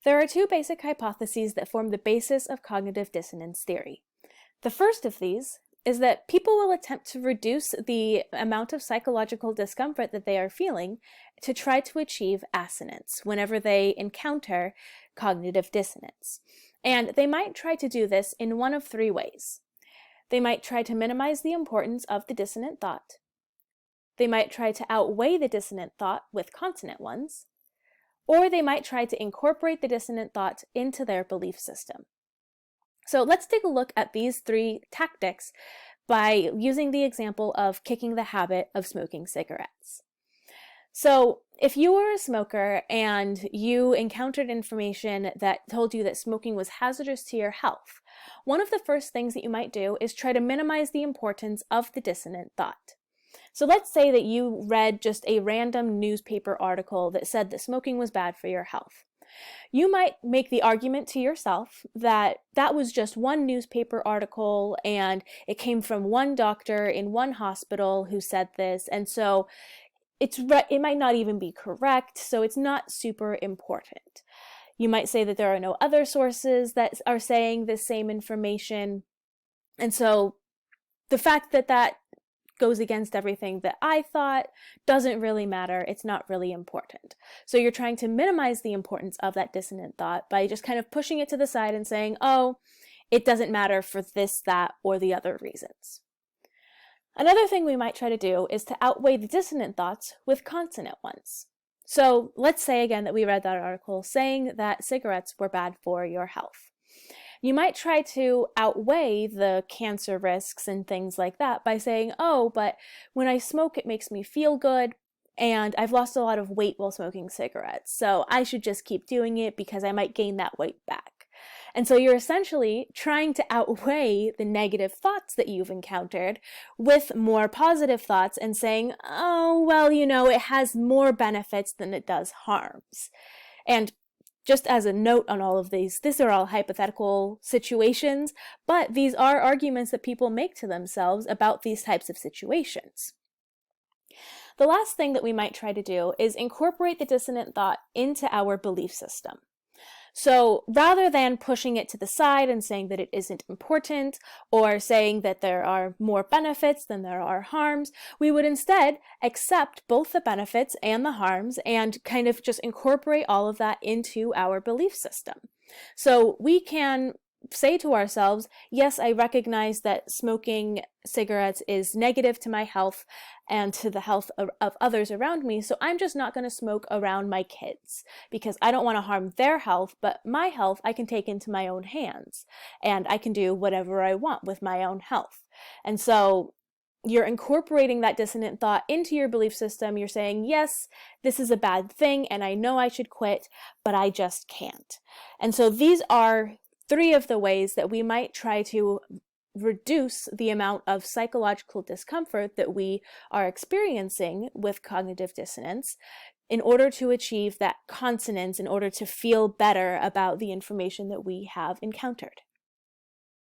There are two basic hypotheses that form the basis of cognitive dissonance theory. The first of these is that people will attempt to reduce the amount of psychological discomfort that they are feeling to try to achieve assonance whenever they encounter cognitive dissonance. And they might try to do this in one of three ways. They might try to minimize the importance of the dissonant thought. They might try to outweigh the dissonant thought with consonant ones, or they might try to incorporate the dissonant thought into their belief system. So let's take a look at these three tactics by using the example of kicking the habit of smoking cigarettes. So if you were a smoker and you encountered information that told you that smoking was hazardous to your health, one of the first things that you might do is try to minimize the importance of the dissonant thought. So let's say that you read just a random newspaper article that said that smoking was bad for your health. You might make the argument to yourself that that was just one newspaper article and it came from one doctor in one hospital who said this, and so it might not even be correct, so it's not super important. You might say that there are no other sources that are saying the same information, and so the fact that that goes against everything that I thought doesn't really matter. It's not really important. So you're trying to minimize the importance of that dissonant thought by just kind of pushing it to the side and saying, oh, it doesn't matter for this, that, or the other reasons. Another thing we might try to do is to outweigh the dissonant thoughts with consonant ones. So let's say again that we read that article saying that cigarettes were bad for your health. You might try to outweigh the cancer risks and things like that by saying, oh, but when I smoke, it makes me feel good, and I've lost a lot of weight while smoking cigarettes, so I should just keep doing it because I might gain that weight back. And so you're essentially trying to outweigh the negative thoughts that you've encountered with more positive thoughts and saying, oh, well, it has more benefits than it does harms. And just as a note on all of these are all hypothetical situations, but these are arguments that people make to themselves about these types of situations. The last thing that we might try to do is incorporate the dissonant thought into our belief system. So rather than pushing it to the side and saying that it isn't important or saying that there are more benefits than there are harms, we would instead accept both the benefits and the harms and kind of just incorporate all of that into our belief system. So we can say to ourselves, yes, I recognize that smoking cigarettes is negative to my health and to the health of others around me, so I'm just not going to smoke around my kids because I don't want to harm their health, but my health I can take into my own hands and I can do whatever I want with my own health. And so you're incorporating that dissonant thought into your belief system. You're saying, yes, this is a bad thing and I know I should quit, but I just can't. And so these are three of the ways that we might try to reduce the amount of psychological discomfort that we are experiencing with cognitive dissonance in order to achieve that consonance, in order to feel better about the information that we have encountered.